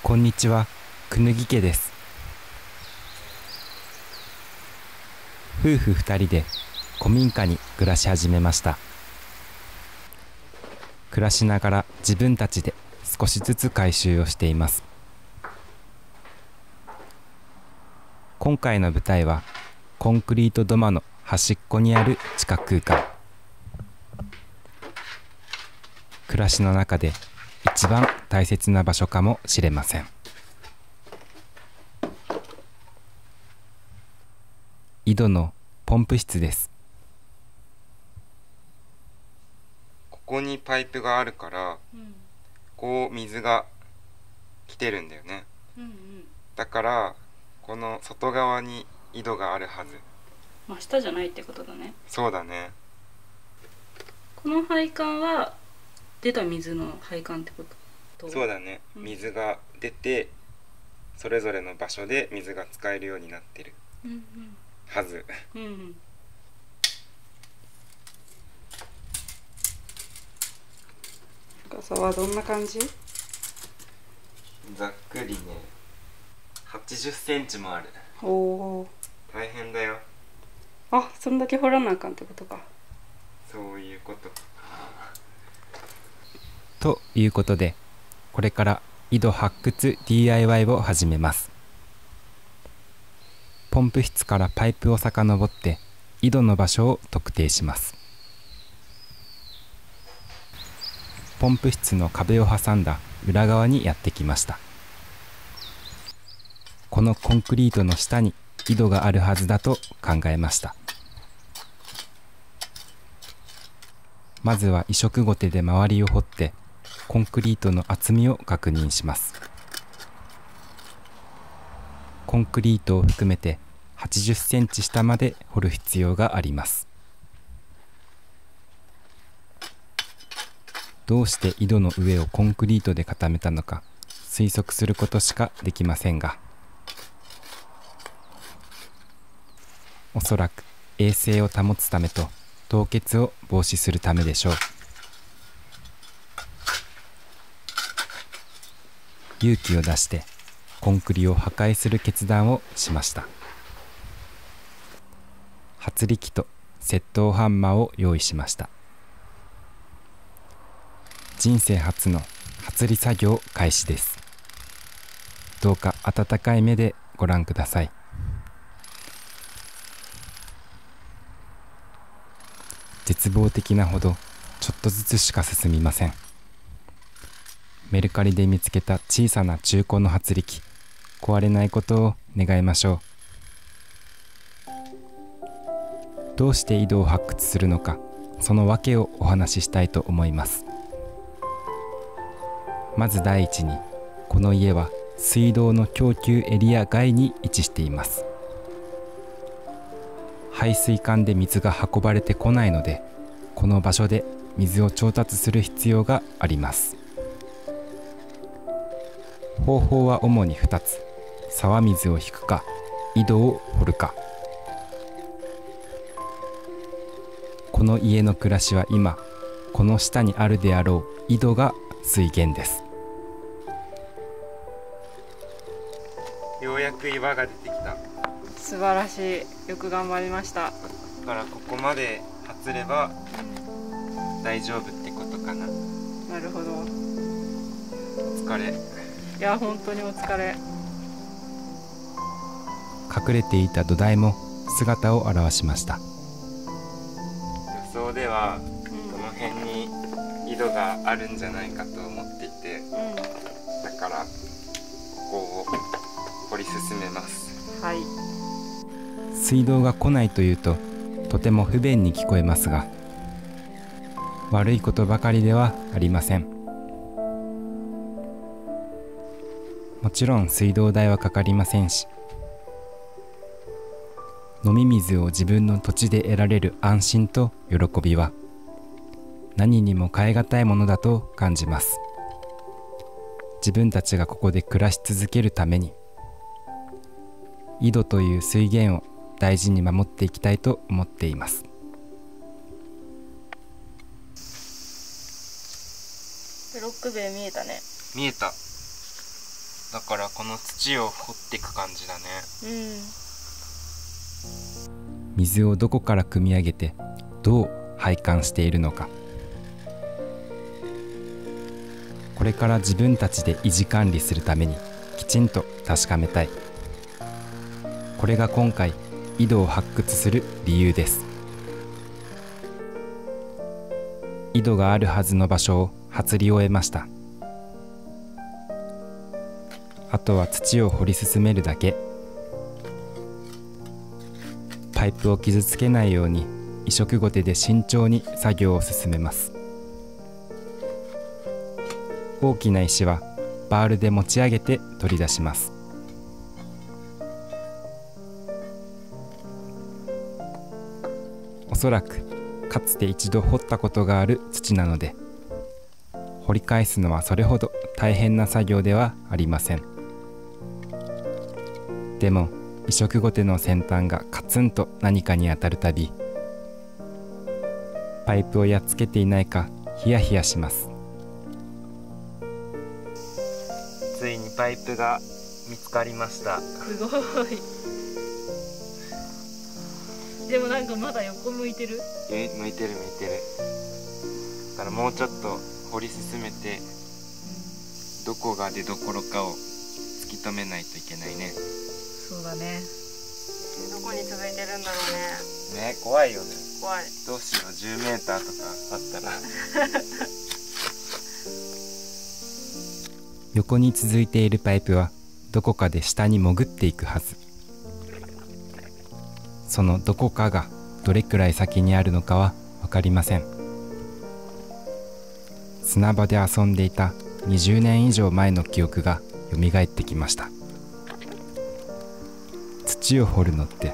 こんにちは、くぬぎ家です。夫婦2人で古民家に暮らし始めました。暮らしながら自分たちで少しずつ改修をしています。今回の舞台はコンクリート土間の端っこにある地下空間。暮らしの中で一番大切な場所かもしれません。井戸のポンプ室です。ここにパイプがあるから、こう水が来てるんだよね。だからこの外側に井戸があるはず。真下じゃないってことだね。そうだね。この配管は出た水の配管ってこと？そうだね、水が出てそれぞれの場所で水が使えるようになってるはず。深さはどんな感じ？ざっくりね、80センチもある。おお、大変だよ。あ、そんだけ掘らなあかんってことか。そういうこと。ということで、これから井戸発掘 DIY を始めます。ポンプ室からパイプを遡って井戸の場所を特定します。ポンプ室の壁を挟んだ裏側にやってきました。このコンクリートの下に井戸があるはずだと考えました。まずは移植ゴテで周りを掘ってコンクリートの厚みを確認します。コンクリートを含めて80センチ下まで掘る必要があります。どうして井戸の上をコンクリートで固めたのか推測することしかできませんが、おそらく衛生を保つためと凍結を防止するためでしょう。勇気を出してコンクリを破壊する決断をしました。発力と窃盗ハンマーを用意しました。人生初の発力作業開始です。どうか温かい目でご覧ください。絶望的なほどちょっとずつしか進みません。メルカリで見つけた小さな中古の発力、壊れないことを願いましょう。どうして井戸を発掘するのか、その訳をお話ししたいと思います。まず第一に、この家は水道の供給エリア外に位置しています。排水管で水が運ばれてこないので、この場所で水を調達する必要があります。方法は主に2つ。沢水を引くか、井戸を掘るか。この家の暮らしは今、この下にあるであろう井戸が水源です。ようやく岩が出てきた。素晴らしい。よく頑張りました。だからここまで発れば大丈夫ってことかな。なるほど。お疲れ。いや、本当にお疲れ。隠れていた土台も姿を現しました。予想ではこの辺に井戸があるんじゃないかと思っていて、だからここを掘り進めます。はい。水道が来ないというととても不便に聞こえますが、悪いことばかりではありません。もちろん水道代はかかりませんし、飲み水を自分の土地で得られる安心と喜びは何にも代え難いものだと感じます。自分たちがここで暮らし続けるために、井戸という水源を大事に守っていきたいと思っています。ロック塀見えたね。見えた。だからこの土を掘っていく感じだね。水をどこから汲み上げてどう配管しているのか、これから自分たちで維持管理するためにきちんと確かめたい。これが今回井戸を発掘する理由です。井戸があるはずの場所を発り終えました。あとは土を掘り進めるだけ。パイプを傷つけないように移植ゴテで慎重に作業を進めます。大きな石はバールで持ち上げて取り出します。おそらくかつて一度掘ったことがある土なので、掘り返すのはそれほど大変な作業ではありません。でも移植ゴテの先端がカツンと何かに当たるたび、パイプをやっつけていないかヒヤヒヤします。ついにパイプが見つかりました。すごい。でもなんかまだ横向いてる。向いてる。だからもうちょっと掘り進めて、どこが出どころかを突き止めないといけないね。そうだね。どこに続いてるんだろうね。ね、怖いよね。怖い。どうしよう、10メーターとかあったら。横に続いているパイプはどこかで下に潜っていくはず。そのどこかがどれくらい先にあるのかは分かりません。砂場で遊んでいた20年以上前の記憶がよみがえってきました。土を掘るのって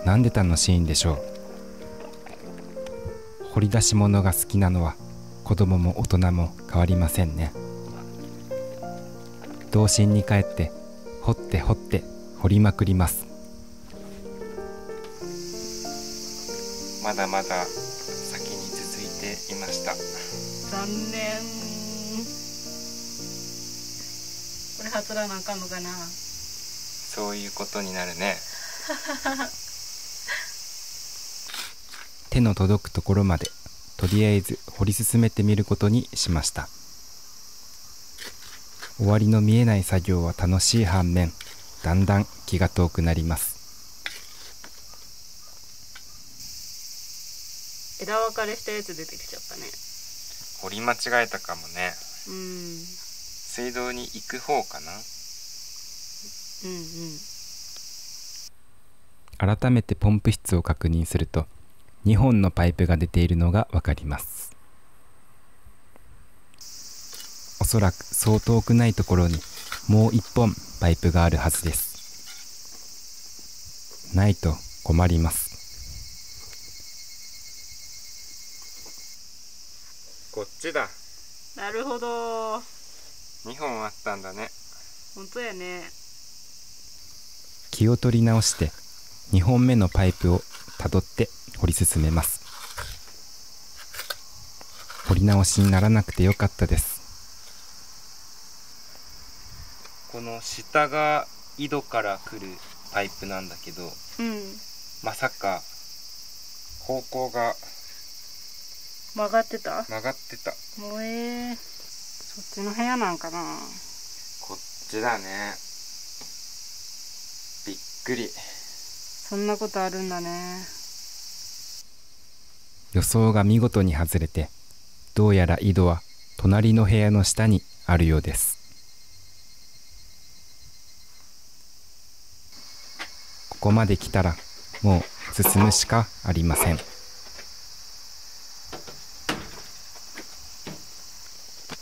なんで楽しいんでしょう。掘り出し物が好きなのは子供も大人も変わりませんね。童心に帰って掘って掘りまくります。まだまだ先に続いていました。残念。これ初らなあかんのかな。そういうことになるね。手の届くところまでとりあえず掘り進めてみることにしました。終わりの見えない作業は楽しい反面、だんだん気が遠くなります。枝分かれしたやつ出てきちゃったね。掘り間違えたかもね。水道に行く方かな。改めてポンプ室を確認すると2本のパイプが出ているのがわかります。おそらくそう遠くないところにもう1本パイプがあるはずです。ないと困ります。こっちだ。なるほど。2本あったんだね。本当やね。気を取り直して2本目のパイプをたどって掘り進めます。掘り直しにならなくてよかったです。この下が井戸から来るパイプなんだけど、まさか方向が曲がってた。そっちの部屋なんかな。こっちだね。びっくり。そんなことあるんだね。予想が見事に外れて、どうやら井戸は隣の部屋の下にあるようです。ここまで来たらもう進むしかありません。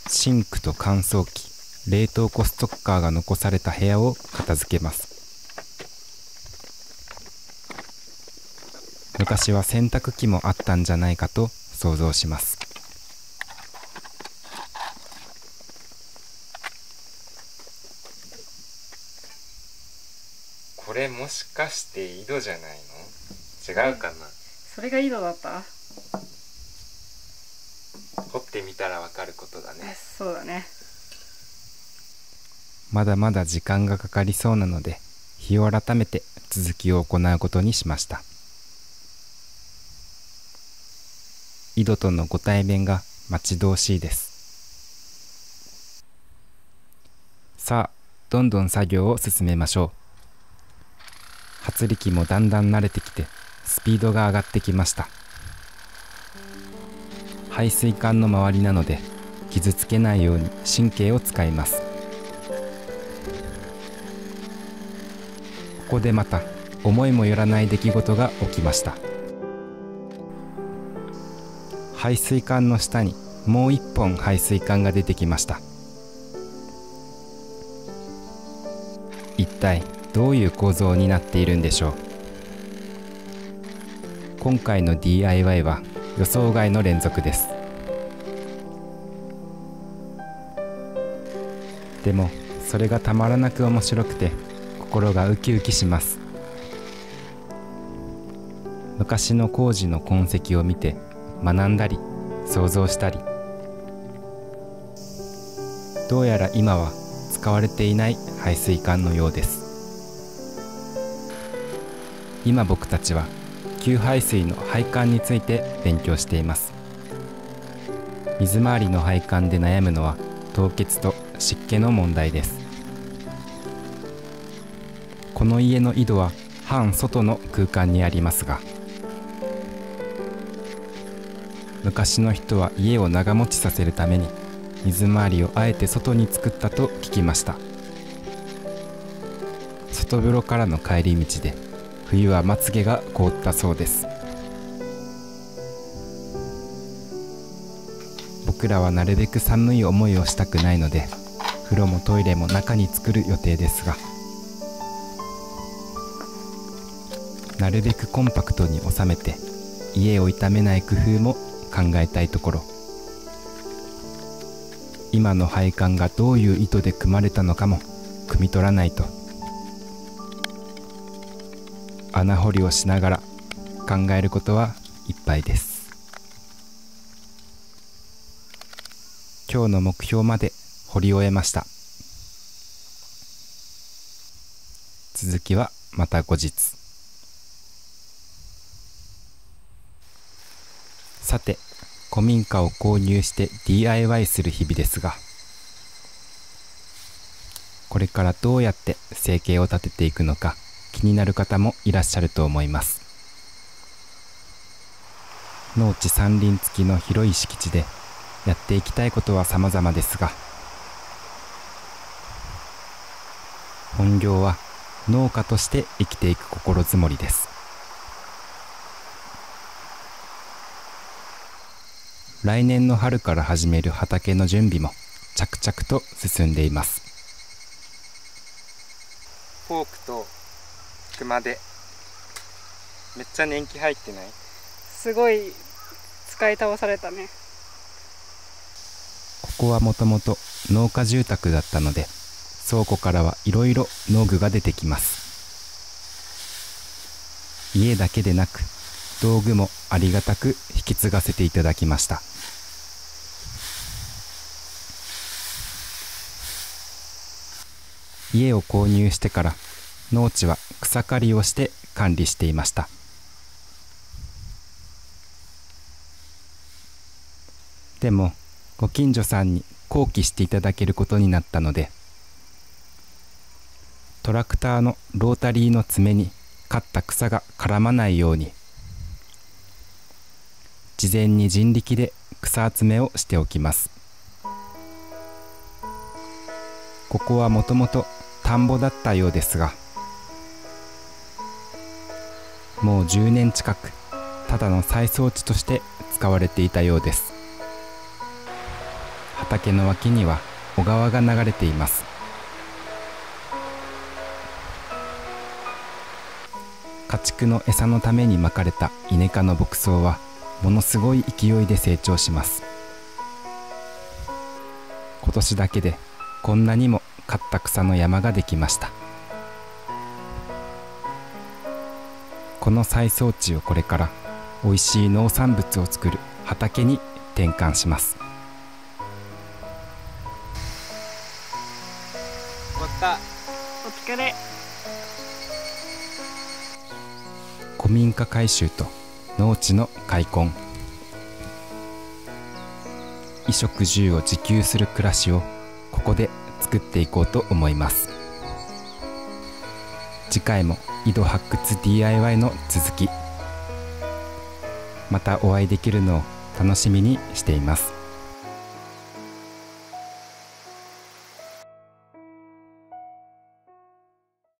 シンクと乾燥機、冷凍庫ストッカーが残された部屋を片付けます。昔は洗濯機もあったんじゃないかと想像します。これもしかして井戸じゃないの？違うかな。それが井戸だった。掘ってみたらわかることだね。そうだね。まだまだ時間がかかりそうなので、日を改めて続きを行うことにしました。井戸とのご対面が待ち遠しいです。さあ、どんどん作業を進めましょう。発力もだんだん慣れてきて、スピードが上がってきました。排水管の周りなので、傷つけないように神経を使います。ここでまた思いもよらない出来事が起きました。排水管の下にもう一本排水管が出てきました。一体どういう構造になっているんでしょう。今回の DIY は予想外の連続です。でもそれがたまらなく面白くて心がウキウキします。昔の工事の痕跡を見て学んだり想像したり、どうやら今は使われていない排水管のようです。今僕たちは給排水の配管について勉強しています。水回りの配管で悩むのは凍結と湿気の問題です。この家の井戸は半外の空間にありますが、昔の人は家を長持ちさせるために水回りをあえて外に作ったと聞きました。外風呂からの帰り道で冬はまつげが凍ったそうです。僕らはなるべく寒い思いをしたくないので、風呂もトイレも中に作る予定ですが、なるべくコンパクトに収めて家を傷めない工夫も考えたいところ。今の配管がどういう意図で組まれたのかも汲み取らないと。穴掘りをしながら考えることはいっぱいです。今日の目標まで掘り終えました。続きはまた後日。さて、古民家を購入して DIY する日々ですが、これからどうやって生計を立てていくのか気になる方もいらっしゃると思います。農地山林付きの広い敷地でやっていきたいことは様々ですが、本業は農家として生きていく心づもりです。来年の春から始める畑の準備も着々と進んでいます。フォークと熊手、めっちゃ年季入ってない？すごい使い倒されたね。ここはもともと農家住宅だったので、倉庫からはいろいろ農具が出てきます。家だけでなく道具もありがたく引き継がせていただきました。家を購入してから農地は草刈りをして管理していました。でもご近所さんに好奇していただけることになったので、トラクターのロータリーの爪に刈った草が絡まないように事前に人力で草集めをしておきます。ここはもともと田んぼだったようですが、もう10年近くただの再草地として使われていたようです。畑の脇には小川が流れています。家畜の餌のためにまかれたイネ科の牧草はものすごい勢いで成長します。今年だけでこんなにも刈った草の山ができました。この再草地をこれからおいしい農産物を作る畑に転換します。終わった。お疲れ。古民家改修と農地の開墾、衣食住を自給する暮らしをここで作っていこうと思います。次回も井戸発掘 DIY の続き、またお会いできるのを楽しみにしています。